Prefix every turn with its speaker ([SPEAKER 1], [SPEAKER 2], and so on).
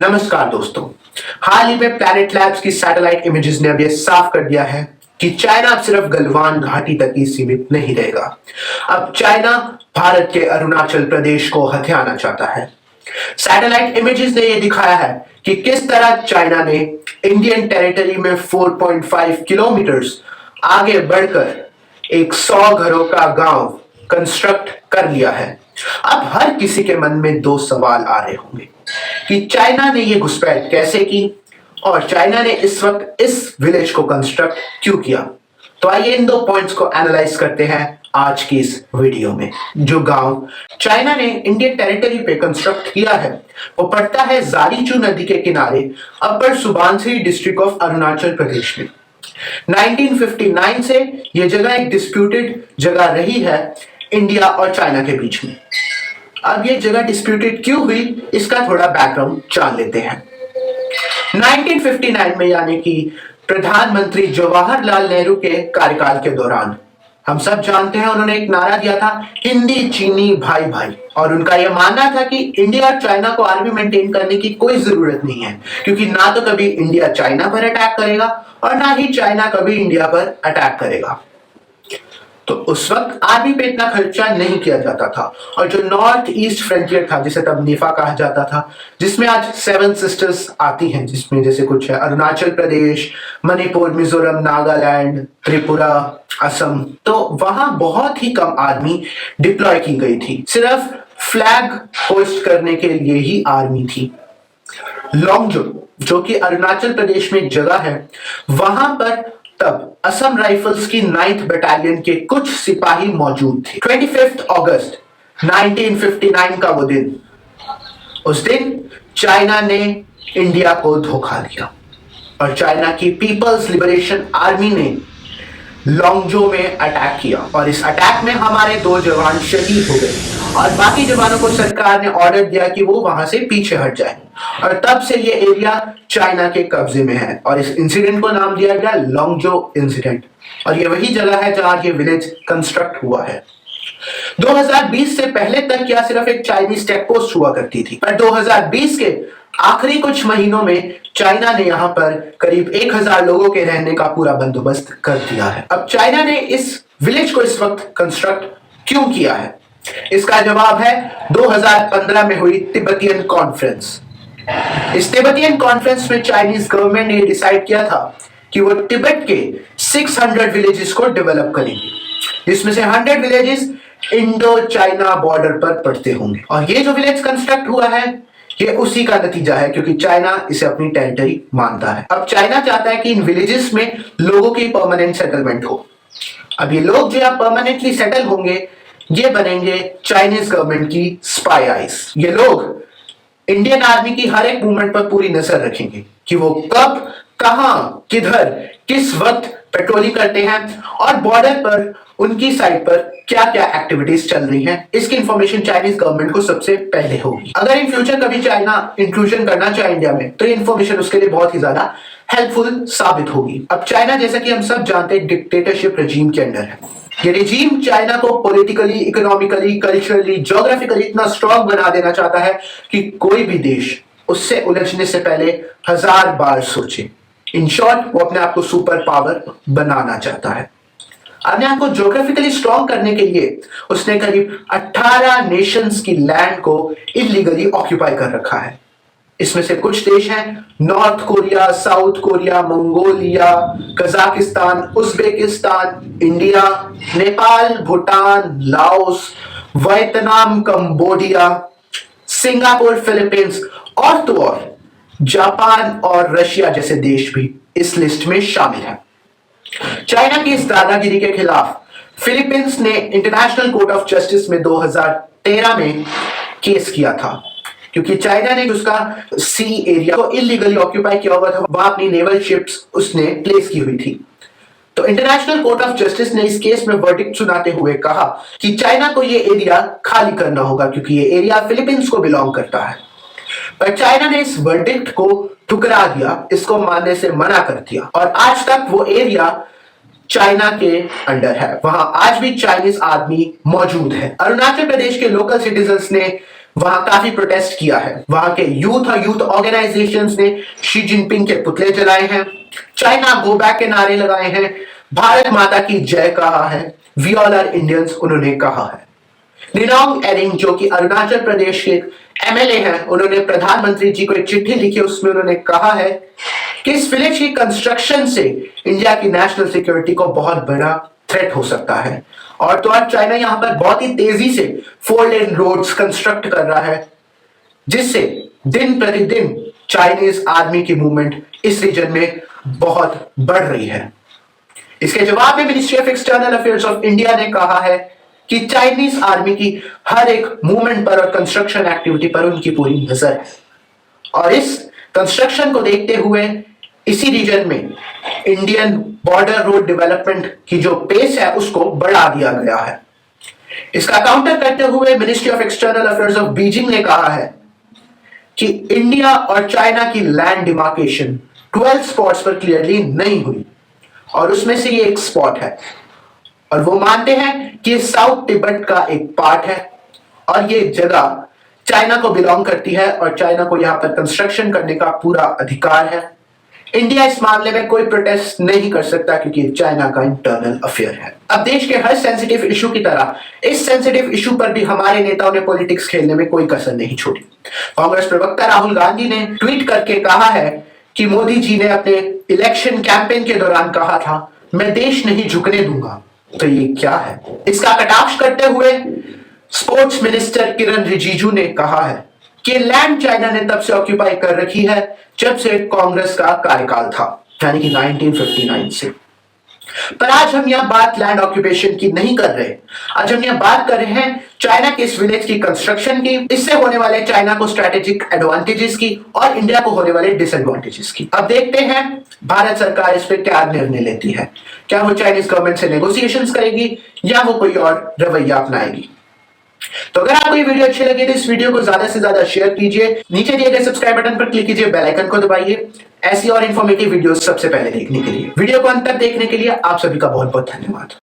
[SPEAKER 1] नमस्कार दोस्तों। हाल ही में प्लैनेट लैब्स की सैटेलाइट इमेजेस ने अब यह साफ कर दिया है कि चाइना अब सिर्फ गलवान घाटी तक ही सीमित नहीं रहेगा। अब चाइना भारत के अरुणाचल प्रदेश को हथियाना चाहता है। सैटेलाइट इमेजेस ने यह दिखाया है कि किस तरह चाइना ने इंडियन टेरिटरी में 4.5 किलोमीटर्स आगे बढ़कर एक 100 घरों का गांव कंस्ट्रक्ट कर लिया है। अब हर किसी के मन में दो सवाल आ रहे होंगे कि चाइना ने यह घुसपैठ कैसे की और चाइना ने इस वक्त इस विलेज को कंस्ट्रक्ट क्यों किया। तो आइए इन दो पॉइंट्स को एनालाइज करते हैं आज की इस वीडियो में। जो गांव चाइना ने इंडियन टेरिटरी पे कंस्ट्रक्ट किया है वो पड़ता है जारीचू नदी के किनारे अपर सुबानसिरी डिस्ट्रिक्ट ऑफ अरुणाचल प्रदेश में। 1959 से यह जगह एक डिस्प्यूटेड जगह रही है इंडिया और चाइना के बीच में। अब ये जगह डिस्प्यूटेड क्यों हुई इसका थोड़ा बैकग्राउंड जान लेते हैं। 1959 में यानी कि प्रधानमंत्री जवाहरलाल नेहरू के कार्यकाल के दौरान हम सब जानते हैं उन्होंने एक नारा दिया था, हिंदी चीनी भाई भाई। और उनका यह मानना था कि इंडिया और चाइना को आर्मी मेंटेन करने की कोई जरूरत नहीं है क्योंकि ना तो कभी इंडिया चाइना पर अटैक करेगा और ना ही चाइना कभी इंडिया पर अटैक करेगा। तो उस वक्त आर्मी पे इतना खर्चा नहीं किया जाता था और जो नॉर्थ ईस्ट फ्रंटियर था जिसे तब निफा कहा जाता था, जिसमें आज 7 सिस्टर्स आती हैं, जिसमें जैसे कुछ है अरुणाचल प्रदेश, मणिपुर, मिजोरम, नागालैंड, त्रिपुरा, असम, तो वहां बहुत ही कम आर्मी डिप्लॉय की गई थी। सिर्फ फ्लैग होस्ट करने के लिए ही आर्मी थी। लॉन्गजो जो कि अरुणाचल प्रदेश में एक जगह है, वहां पर तब असम राइफल्स की 9th बटालियन के कुछ सिपाही मौजूद थे। 25 अगस्त 1959 का वो दिन, उस दिन चाइना ने इंडिया को धोखा दिया और चाइना की पीपल्स लिबरेशन आर्मी ने लॉन्गजो में अटैक किया और इस अटैक में हमारे 2 जवान शहीद हो गए और बाकी जवानों को सरकार ने ऑर्डर दिया कि वो वहां से पीछे हट जाए और तब से ये एरिया चाइना के कब्जे में है और इस इंसिडेंट को नाम दिया गया लॉन्गजो इंसिडेंट। और ये वही जगह है जहां ये विलेज कंस्ट्रक्ट हुआ है। 2020 से पहले तक क्या सिर्फ एक चाइनीज चेक पोस्ट हुआ करती थी, पर 2020 के आखिरी कुछ महीनों में चाइना ने यहां पर करीब 1000 लोगों के रहने का पूरा बंदोबस्त कर दिया है। अब चाइना ने इस विलेज को इस वक्त कंस्ट्रक्ट क्यों किया है, इसका जवाब है 2015 में हुई तिब्बतियन कॉन्फ्रेंस। इस तिब्बतियन कॉन्फ्रेंस में चाइनीज गवर्नमेंट ने डिसाइड किया था कि वो तिब्बत के 600 विलेजेस को डेवलप करेंगे, जिसमें से 100 विलेजेस इंडो चाइना बॉर्डर पर पड़ते होंगे। और ये जो विलेज कंस्ट्रक्ट हुआ है ये उसी का नतीजा है क्योंकि चाइना इसे अपनी टेरिटरी मानता है। अब चाइना चाहता है कि इन विलेजेस में लोगों की परमानेंट सेटलमेंट हो। अब ये लोग जो परमानेंटली सेटल होंगे ये बनेंगे चाइनीज गवर्नमेंट की स्पाई आईज। ये लोग इंडियन आर्मी की हर एक मूवमेंट पर पूरी नजर रखेंगे कि वो कब, कहां, किधर, किस वक्त पेट्रोलिंग करते हैं और बॉर्डर पर उनकी साइड पर क्या क्या एक्टिविटीज चल रही हैं। इसकी इंफॉर्मेशन चाइनीज गवर्नमेंट को सबसे पहले होगी। अगर इन फ्यूचर कभी चाइना इंक्लूजन करना चाहे इंडिया में तो ये इंफॉर्मेशन उसके लिए बहुत ही ज्यादा हेल्पफुल साबित होगी। अब चाइना जैसा कि हम सब जानते हैं डिक्टेटरशिप रेजीम के अंडर है। ये रेजीम चाइना को पॉलिटिकली, इकोनॉमिकली, कल्चरली, ज्योग्राफिकली इतना स्ट्रांग बना देना चाहता है कि कोई भी देश उससे उलझने से पहले 1000 बार सोचे। इन शॉर्ट वो अपने आप को सुपर पावर बनाना चाहता है। अपने आप को ज्योग्राफिकली स्ट्रांग करने के लिए उसने करीब 18 नेशंस की लैंड को इलीगली ऑक्यूपाई कर रखा है। इसमें से कुछ देश हैं north Korea, south Korea, Mongolia, Kazakhstan, Uzbekistan, India, Nepal, Bhutan, Laos, Vietnam, Cambodia, Singapore, Philippines और तो और जापान और रशिया जैसे देश भी इस लिस्ट में शामिल हैं। चाइना की इस दादागिरी के खिलाफ फिलीपींस ने इंटरनेशनल कोर्ट ऑफ जस्टिस में 2013 में केस किया था क्योंकि चाइना ने उसका सी एरिया को इलीगली ऑक्यूपाई किया हुआ था, वहां अपनी नेवल शिप्स उसने प्लेस की हुई थी। तो इंटरनेशनल कोर्ट ऑफ जस्टिस ने इस केस में वर्डिक्ट सुनाते हुए कहा कि चाइना को यह एरिया खाली करना होगा क्योंकि यह एरिया फिलीपींस को बिलोंग करता है। पर चाइना ने इस वर्डिक्ट को ठुकरा दिया, इसको मानने से मना कर दिया और आज तक वो एरिया चाइना के अंडर है। वहां आज भी चाइनीज आर्मी मौजूद है। अरुणाचल प्रदेश के लोकल सिटीजन्स ने वहां काफी प्रोटेस्ट किया है। वहां के यूथ और यूथ ऑर्गेनाइजेशंस ने शी जिनपिंग के पुतले जलाए हैं, चाइना गो बैक के नारे लगाए हैं, भारत माता की जय कहा है, वी ऑल आर इंडियंस उन्होंने कहा है। निनोंग एरिंग जो कि अरुणाचल प्रदेश के एमएलए हैं, उन्होंने प्रधानमंत्री जी को एक चिट्ठी लिखी, उसमें उन्होंने कहा है कि इस विलेज की कंस्ट्रक्शन से इंडिया की नेशनल सिक्योरिटी को बहुत बड़ा थ्रेट हो सकता है। और तो आज चाइना यहां पर बहुत ही तेजी से 4 लेन रोड्स कंस्ट्रक्ट कर रहा है, जिससे दिन प्रतिदिन चाइनीज आर्मी की मूवमेंट इस रीजन में बहुत बढ़ रही है। इसके जवाब में ministry of external affairs of India ने कहा है कि चाइनीज आर्मी की हर एक मूवमेंट पर और कंस्ट्रक्शन एक्टिविटी पर उनकी पूरी नजर है, और इस कंस्ट्रक्शन को देखते हुए इसी रीजन में इंडियन बॉर्डर रोड डेवलपमेंट की जो पेस है उसको बढ़ा दिया गया है। इसका काउंटर करते हुए ministry of external affairs of Beijing ने कहा है कि इंडिया और चाइना की लैंड डिमार्केशन 12 स्पॉट्स पर क्लियरली नहीं हुई, और उसमें से ये एक स्पॉट है, और वो मानते हैं कि साउथ तिब्बत का एक पार्ट है और ये जगह चाइना को बिलोंग करती है और चाइना को यहां पर कंस्ट्रक्शन करने का पूरा अधिकार है। इंडिया इस मामले में कोई प्रोटेस्ट नहीं कर सकता क्योंकि चाइना का इंटरनल अफेयर है। अब देश के हर सेंसिटिव इशू की तरह इस सेंसिटिव इशू पर भी हमारे नेताओं ने पॉलिटिक्स खेलने में कोई कसर नहीं छोड़ी। कांग्रेस प्रवक्ता राहुल गांधी ने ट्वीट करके कहा है कि मोदी जी ने अपने इलेक्शन कैंपेन के दौरान कहा था, मैं देश नहीं झुकने दूंगा। तो ये क्या है? इसका कटाक्ष करते हुए स्पोर्ट्स मिनिस्टर किरण रिजिजू ने कहा है कि लैंड चाइना ने तब से ऑक्यूपाई कर रखी है जब से कांग्रेस का कार्यकाल था, यानी कि 1959 से। पर आज हम यह बात लैंड ऑक्यूपेशन की नहीं कर रहे। आज हम यह बात कर रहे हैं चाइना के इस विलेज की कंस्ट्रक्शन की, इससे होने वाले चाइना को स्ट्रेटेजिक एडवांटेजेस की और इंडिया को होने वाले डिसएडवांटेजेस की। अब देखते हैं भारत सरकार इस पर क्या निर्णय लेती है। क्या वो चाइनीज गवर्नमेंट से नेगोशिएशंस करेगी या वो कोई और रवैया अपनाएगी? तो अगर आपको ये वीडियो अच्छी लगी तो इस वीडियो को ज्यादा से ज्यादा शेयर कीजिए, नीचे दिए गए सब्सक्राइब बटन पर क्लिक कीजिए, बेल आइकन को दबाइए ऐसी और इंफॉर्मेटिव वीडियोस सबसे पहले देखने के लिए। वीडियो को अंत तक देखने के लिए आप सभी का बहुत बहुत धन्यवाद।